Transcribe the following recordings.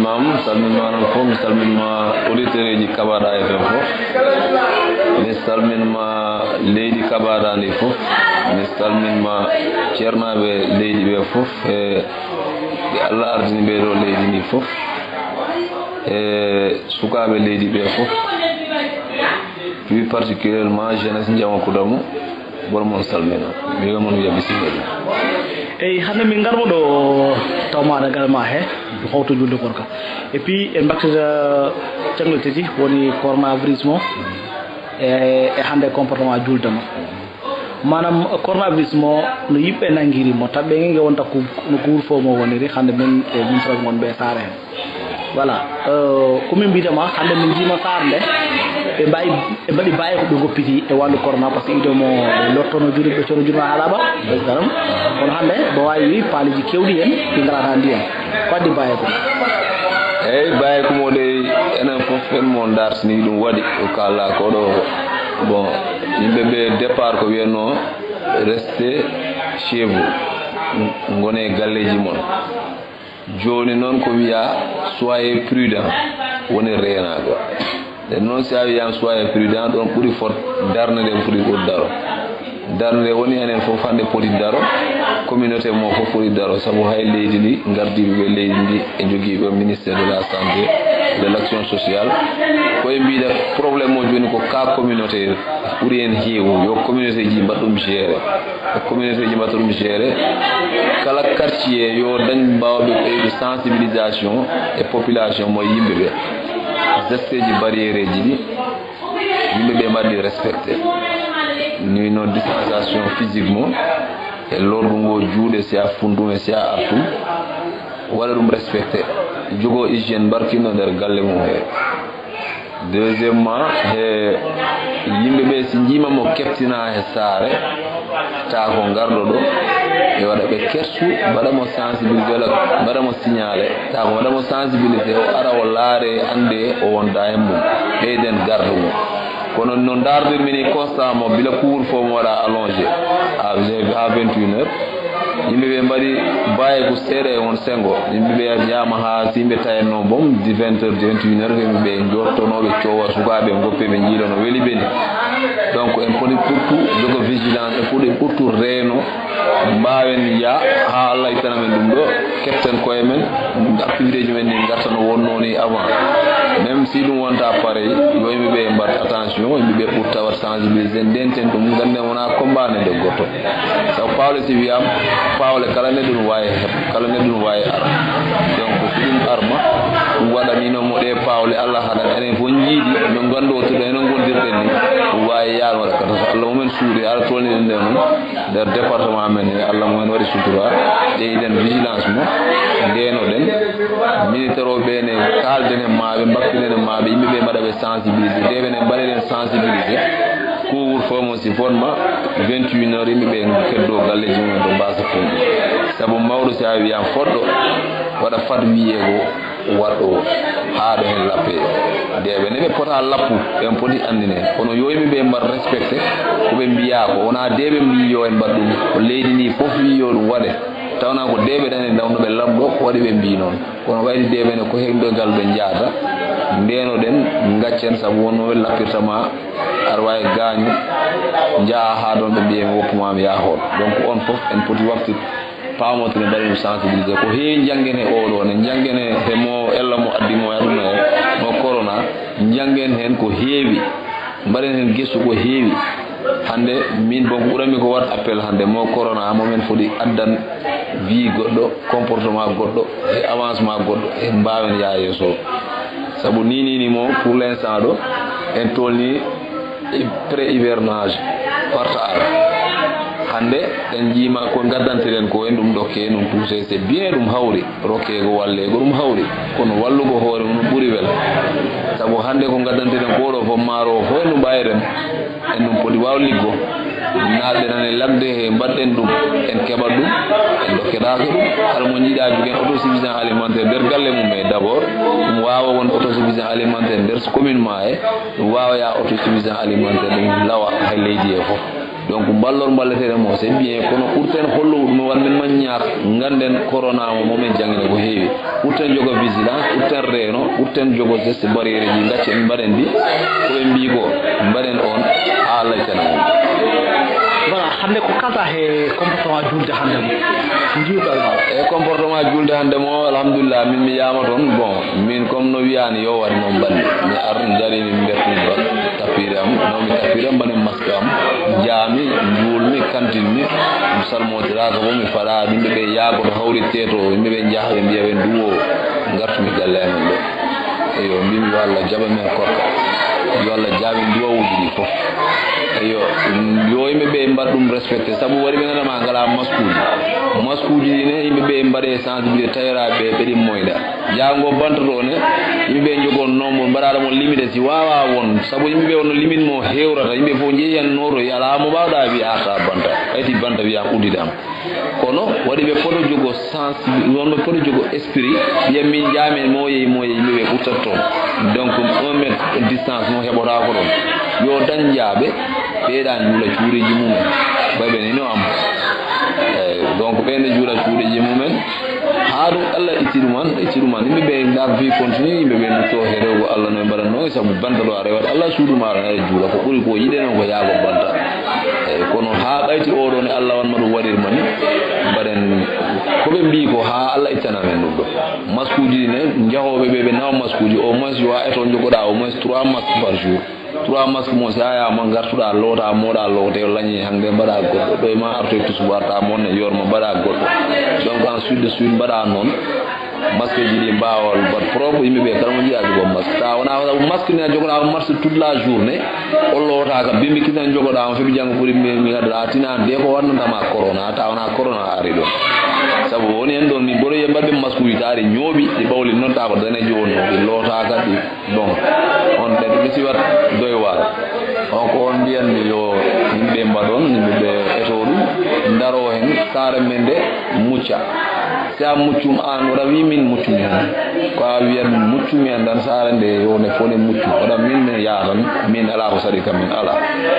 salminimama salminima fof mi salminima auditeur ji Kabada FM fof mi salminima leydi Kabada ndi fof mi salminima ceernaɓe leydi ɓe fof e Allah ardini ɓe ɗo leydi ndi fof e sukaɓe leydi ɓe fof plus particulièrement jeunesse Ndiamacoudamou bormon salmina mi wimon wiya bisimilla. Eyi hande min garmo ɗo tawmaɗa galma he hawto julde gorka et puis en battita caggal tati woni coronavirus mo e hande comportement juldema manam coronavirus mo no yimɓe nanguiri mo tabɓe nge wonta ko no couvre-feu mo woniri hande min e min sag gon ɓe saare hen voilà komin mbitama hande min jima saar nde ɓe mbaɗi baye ko ɓe goppiti e wallu corona par ce que idomo ɓe lottono juuri ɓe cono jurma haɗaɓa garam kono hande bo wawi wi paaliji kewɗi hen ɗi galata ndiyam ko addi baye ko eyyi baye ko moɗe enen foof en mo dartini ɗum waɗi ko kala koɗo bon yimɓeɓe départ ko wiyanno restez chez vous gone galleji mon joni noon ko wiya soyez prudent woni renago e noon si a wiyama soyez prudent ɗon ɓuuri fot darde nde foti ɓuri daro darde nde woni enen fof hande poti daro communauté mo fof foti daro saabu hay leydi ndi gardiɓeɓe leydi ndi e joguiɓe ministére de la santé de l' action sociale koye mbiɗa probléme o joni ko cas communautaire ɓuuri hen heewu yo communauté ji mbaɗɗum géré communauté ji mbaɗa ɗum géré kala quartier yo dañ mbawɓe ɓeyde sensibilisation e population mo yimɓeɓe geste ji barriére ji ɗi yimɓeɓe mbaɗɗi respecté ni no distanciation physique mo e lordu ngo juuɗe si a fundum e si a artum waɗa ɗum respecté jogo hygiène barkinno nder galle mum he deuxièmement e yimɓeɓe si jimamo keftina he saare ta ko garɗo ɗo e waɗa ɓe kersu mbaɗamo sensibilisé walla mbaɗamo signalé ta ko mbaɗamo sensibilisé o ara o laare ande o wonda hen mum ɓeyden garde mum kono no dardirmi ni constat mo bila couvre-feu mo waɗa allongé à 21 heures yimɓeɓe mbaɗi baye ko seeɗa e on sengo yimɓeɓe jama ha si yimɓe tayenno boom di 20 heures 21 heures yimɓeɓe jottonoɓe cowa sukaɓe goppe ɓe jiila no weeli ɓeni donc en poti ɓurtu jogo vigilance en poti ɓurtu reeno mbawen ya ha Allah ittana men ɗum ɗo keften koye men activité ji men ni garta no wonno ni avant même si ɗum wonta pareil yo yimɓeɓe mbat attention yimɓeɓe ɓurta wat sensibilisé ndenten ɗum ganden wona combane nde goto sabu pawle si wiyam pawle kala neɗɗo ɗum wawi heeb kala neɗɗo ɗum wawi ara donc so ɗum arma ɗum waɗaninomo ɗe pawle Allah haɗan enen fof jiiɗi no gandotoɗo enen gondirɗen ni ɗum wawi yaano waɗa kata so Allah mumen suuɗi ala tolniɗen nde noon nder département men he Allah mumen waɗi sutura ƴeyden vigilance mo ndenoɗen ministére o ɓene kalden e maɓe mbakkinen e maɓe yimɓeɓe mbaɗaɓe sensibilisé ndeɓene mbaɗeɗen sensibilisé couvre-feu mo si fonma 21 heures yimɓeɓe keddo galleji mumen to mbasa funɗi saabu mawɗo si a wiyam foɗɗo waɗa fat wiyego waɗɗo haɗo hen lappe ndeɓe ne ɓe pota lappu ɓen poti andine kono yo yimɓeɓe mbat respecté koɓe mbiya ko wona deɓe mbi yo en mbat ɗum ko leydi ndi foof wi yo ɗum waɗe tawna ko deɓe ɗane dawnoɓe lamɗo ko waɗi ɓe mbi noon kono wayde deɓene ko hegdogal ɓe jaata ndenoɗen gaccen saabu wonnoɓe lappirtama aɗa wawi gañu jaa ha ɗon ɓe mbiyami woppumami yahon donc on foof en poti waftu pamotene mbaɗi ɗum sensibilisé ko heewi janggen e oɗo ne janggen e mo ella mo addimo aduna e mo corona janggen hen ko heewi mbaɗen hen gestu ko heewi hande min bon ɓurami ko wat appel hande mo corona momin foti addan vie goɗɗo comportement goɗɗo e avancement goɗɗo e mbawen ya yeeso saabu ni mo pour l' instant ɗo en tolni pré hivernage warta ara hande en jiima ko gaddantiren ko en ɗum dokke ɗum touché c'est bien ɗum hawri rokkego wallego ɗum hawri kono wallugo hoore mum ɓuuri wel saabu hande ko gaddantiren ko ɗo fof maaro o fof en ɗum ɓayiren en ɗum poti waw liggo naaɓe nane ladde he mbaɗɗen ɗum en keɓat ɗum en dokkeɗaka ɗum kala mo jiiɗa jogen autosuffisant alimentaire nder galle mum e d' abord ɗum wawa won autosuffisant alimentaire nder commune ma e ɗum wawa ya autosuffisant alimentaire ɗum lawa hay leydi e fof donc ballor balletere mo c'est bien kono pourten hollo dum wan men man ñaar nganden corona mo men jangine ko heewi pourten jogo vigilance pourten reno pourten jogo geste barrière ji ngacce mbaden di ko be mbi ko mbaden on ala tan voilà hande ko kata he comportement julde hande mo njiwdal ma e comportement julde hande mo alhamdulillah min mi yama ton bon min comme no wiani yo wari non bandi mi arn dari mi bertin ba tapiram no mi tapiram bane maskam jami njulmi kantinmi musalmodira ko mi fara bimbe be yaago to hawri teto bimbe be jahbe biyabe duwo ngartumi galle men do eyo mbimi walla jaba men korka yo Allah jabi duwo wudi fof eyo yo yimbe be mbadum respecté sabu wari be ngana ngala maskuji ne yimbe be mbade sensibilité tayra be di moyda jango banto ne yimbe be jogon nombo mbara mo limite si wawa won sabu yimbe be won limite mo hewrata yimbe fo jeyan noro yala mo bawda bi ata banta ayti banta bi akudidam kono wadi be fodo jogo sensibilité won be fodo jogo esprit yemi jame moye yimbe be utato donc 1 mètre distance mo hebora ko don yo danjaabe beedan jula cuureji mumen babe ni no am donc be ne jula cuureji mumen haadu Allah itiruman ni be da vie continue be no to herego Allah no bara no sabu banda do arewat Allah suudu mara ay jula ko buri ko yide no ko yaago banda kono ha bayti o do ne Allah wan madu wadir man baren ko be mbi ko ha Allah itana men dum do maskuji ne jahobe be naw maskuji au moins yo eto jogoda au moins 3 masques par jour 3 masques mo saya ma gartuda lota moda lote lañi hande bada goddo do ma arto tusubarta mon ne yorma bada goddo donc ensuite de suite bada non masque ji di bawol bat propre yimbe be kala mo jiya go masque ta wana masque ne jogoda marche toute la journée o lota ka bimbi kinan jogoda on fi jang puri mi ngada tina de ko wannata ma corona ta wana corona ari do sabu woni en don mi boro yembabe masque taari nyobi di bawli non ta ko dana jono di lota ka di bon on de mi ci wat doy war on ko on biyan mi yo yimbe mbadon yimbe etodu ndaro hen sare mende mucca sa muccum an wada wi min muccum ko wiyan muccum en dan sare de yo ne fone muccu wada min ne yaaran min ala ko sadi kam min ala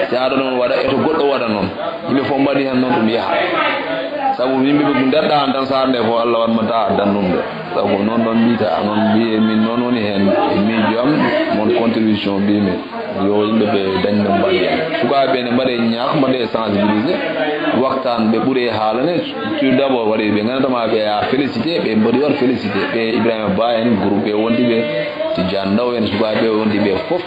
sa do non wada eto goddo wada non yimbe fo mbadi hen non dum yaha sabu yimbe be ndadda tan sare de fo Allah wan mata dannumde sabu non don bita non bi min non woni hen mi jom mon contribution bi mi yo yimbe be dañ na mbadi suka be ne mbade ñaax mbade sensibiliser waxtaan be bure halane tout d'abord wari be ngana ma be a féliciter be mbadi war féliciter be Ibrahima Bayen groupe be wondi be ti jandaw en suka be wondi be fof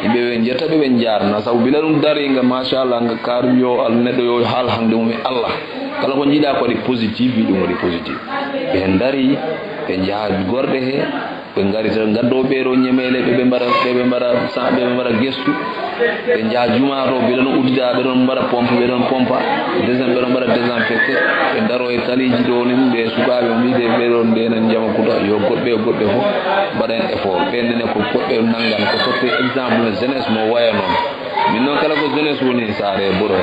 yimbe be jetta be jaar na sabu bilalum dari nga machallah nga kar yo al neddo yo hal hande mo Allah kala ko jida ko di positif bi dum di positif be ndari be jaar gorde he be ngari tan gaddo be ro nyemele be mbara sa be mbara gestu be jaa juma ro be don udida be don mbara pompe be don pompa deuxième be don mbara désinfecté be daro e taliji do nim be sukabe mi de be don de nan jama kuta yo godbe fo baden effort be ne ko podbe nangan ko sotti exemple jeunesse mo waya non min non kala ko jeunesse woni sare boro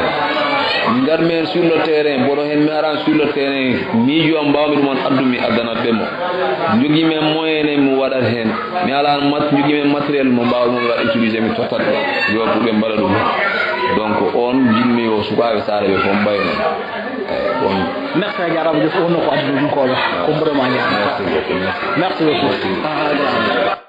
ngar men sur le terrain boro hen mi aran sur le terrain mi jo mbawmi dum on addumi adana demo jogi men moyen mi wada hen mi ala mat jogi men matériel mo mbawmi wada utiliser mi totat yo pour be mbala dum donc on jimmi o sukabe sare be fo mbayno bon merci jarama def on ko addu ko ko vraiment merci beaucoup